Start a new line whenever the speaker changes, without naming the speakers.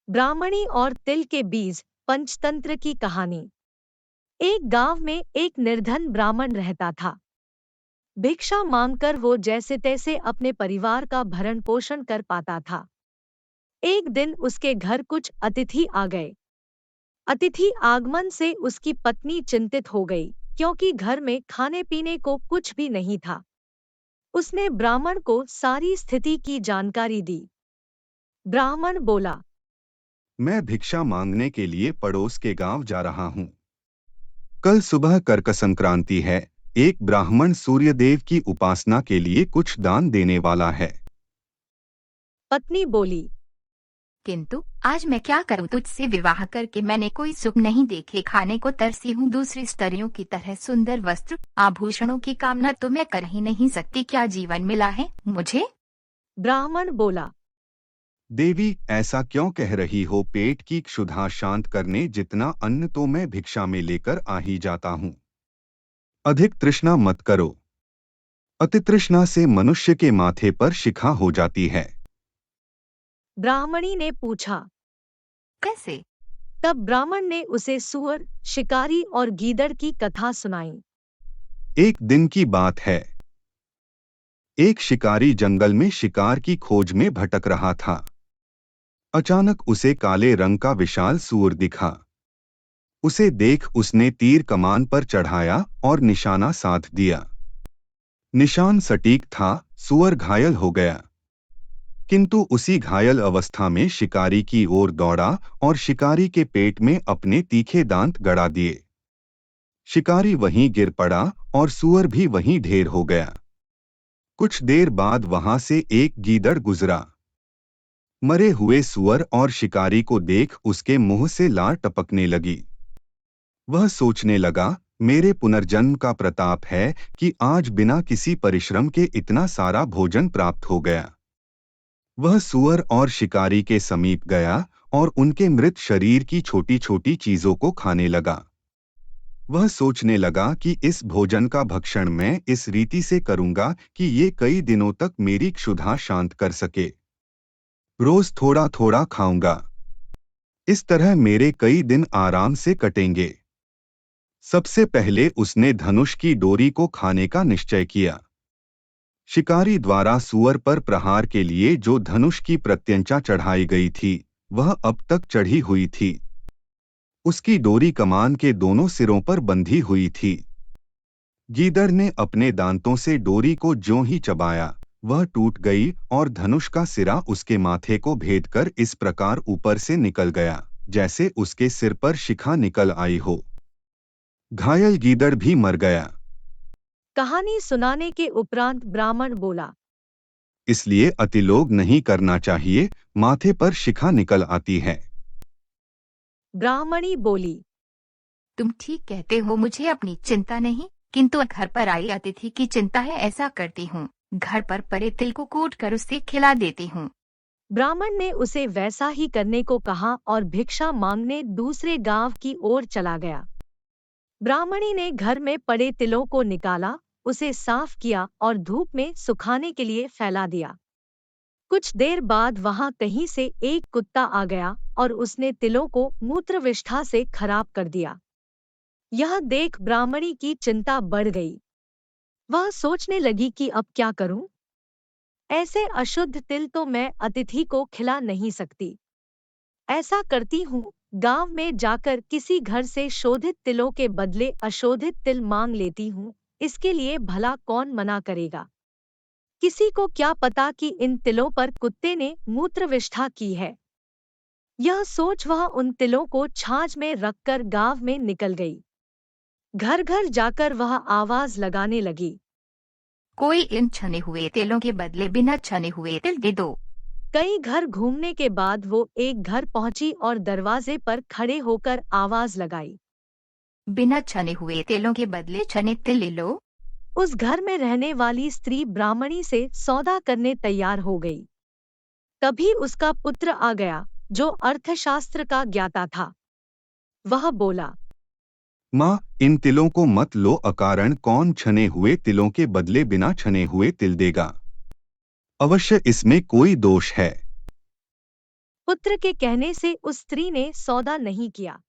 ब्राह्मणी और तिल के बीज पंचतंत्र की कहानी। एक गांव में एक निर्धन ब्राह्मण रहता था। भिक्षा मांगकर वो जैसे तैसे अपने परिवार का भरण पोषण कर पाता था। एक दिन उसके घर कुछ अतिथि आ गए। अतिथि आगमन से उसकी पत्नी चिंतित हो गई, क्योंकि घर में खाने पीने को कुछ भी नहीं था। उसने ब्राह्मण को सारी स्थिति की जानकारी दी। ब्राह्मण बोला,
मैं भिक्षा मांगने के लिए पड़ोस के गांव जा रहा हूँ। कल सुबह कर्क संक्रांति है। एक ब्राह्मण सूर्यदेव की उपासना के लिए कुछ दान देने वाला है।
पत्नी बोली,
किंतु आज मैं क्या करूं? तुझसे विवाह करके मैंने कोई सुख नहीं देखे, खाने को तरसी हूँ। दूसरी स्त्रियों की तरह सुंदर वस्त्र आभूषणों की कामना तो मैं कर ही नहीं सकती। क्या जीवन मिला है मुझे?
ब्राह्मण बोला,
देवी, ऐसा क्यों कह रही हो? पेट की क्षुधा शांत करने जितना अन्न तो मैं भिक्षा में लेकर आ ही जाता हूँ। अधिक तृष्णा मत करो। अति तृष्णा से मनुष्य के माथे पर शिखा हो जाती है।
ब्राह्मणी ने पूछा,
कैसे?
तब ब्राह्मण ने उसे सूअर, शिकारी और गीदड़ की कथा सुनाई।
एक दिन की बात है। एक शिकारी जंगल में शिकार की खोज में भटक रहा था। अचानक उसे काले रंग का विशाल सूअर दिखा। उसे देख उसने तीर कमान पर चढ़ाया और निशाना साध दिया। निशान सटीक था, सूअर घायल हो गया। किंतु उसी घायल अवस्था में शिकारी की ओर दौड़ा और शिकारी के पेट में अपने तीखे दांत गड़ा दिए। शिकारी वहीं गिर पड़ा और सूअर भी वहीं ढेर हो गया। कुछ देर बाद वहां से एक गीदड़ गुजरा। मरे हुए सूअर और शिकारी को देख उसके मुंह से लार टपकने लगी। वह सोचने लगा, मेरे पुनर्जन्म का प्रताप है कि आज बिना किसी परिश्रम के इतना सारा भोजन प्राप्त हो गया। वह सूअर और शिकारी के समीप गया और उनके मृत शरीर की छोटी छोटी चीजों को खाने लगा। वह सोचने लगा कि इस भोजन का भक्षण मैं इस रीति से करूंगा कि ये कई दिनों तक मेरी क्षुधा शांत कर सके। रोज थोड़ा थोड़ा खाऊंगा। इस तरह मेरे कई दिन आराम से कटेंगे। सबसे पहले उसने धनुष की डोरी को खाने का निश्चय किया। शिकारी द्वारा सूअर पर प्रहार के लिए जो धनुष की प्रत्यंचा चढ़ाई गई थी, वह अब तक चढ़ी हुई थी। उसकी डोरी कमान के दोनों सिरों पर बंधी हुई थी। गीदड़ ने अपने दांतों से डोरी को ज्यों ही चबाया, वह टूट गई और धनुष का सिरा उसके माथे को भेदकर इस प्रकार ऊपर से निकल गया, जैसे उसके सिर पर शिखा निकल आई हो। घायल गीदड़ भी मर गया।
कहानी सुनाने के उपरांत ब्राह्मण बोला,
इसलिए अतिलोभ नहीं करना चाहिए, माथे पर शिखा निकल आती है।
ब्राह्मणी बोली,
तुम ठीक कहते हो, मुझे अपनी चिंता नहीं, किंतु घर पर आई अतिथि की चिंता है। ऐसा करती हूँ, घर पर पड़े तिल को कूट कर उसे खिला देती हूँ।
ब्राह्मण ने उसे वैसा ही करने को कहा और भिक्षा मांगने दूसरे गांव की ओर चला गया। ब्राह्मणी ने घर में पड़े तिलों को निकाला, उसे साफ किया और धूप में सुखाने के लिए फैला दिया। कुछ देर बाद वहां कहीं से एक कुत्ता आ गया और उसने तिलों को मूत्रविष्ठा से खराब कर दिया। यह देख ब्राह्मणी की चिंता बढ़ गई। वह सोचने लगी कि अब क्या करूं? ऐसे अशुद्ध तिल तो मैं अतिथि को खिला नहीं सकती। ऐसा करती हूँ, गांव में जाकर किसी घर से शोधित तिलों के बदले अशोधित तिल मांग लेती हूँ। इसके लिए भला कौन मना करेगा? किसी को क्या पता कि इन तिलों पर कुत्ते ने मूत्रविष्ठा की है। यह सोच वह उन तिलों को छाछ में रखकर गांव में निकल गई। घर घर जाकर वह आवाज लगाने लगी,
कोई इन छने हुए तिलों के बदले बिना छने हुए तिल दे दो।
कई घर घूमने के बाद वो एक घर पहुंची और दरवाजे पर खड़े होकर आवाज लगाई,
बिना छने हुए तिलों के बदले छने तिल ले लो।
उस घर में रहने वाली स्त्री ब्राह्मणी से सौदा करने तैयार हो गई। तभी उसका पुत्र आ गया, जो अर्थशास्त्र का ज्ञाता था। वह बोला,
माँ, इन तिलों को मत लो। अकारण कौन छने हुए तिलों के बदले बिना छने हुए तिल देगा? अवश्य इसमें कोई दोष है।
पुत्र के कहने से उस स्त्री ने सौदा नहीं किया।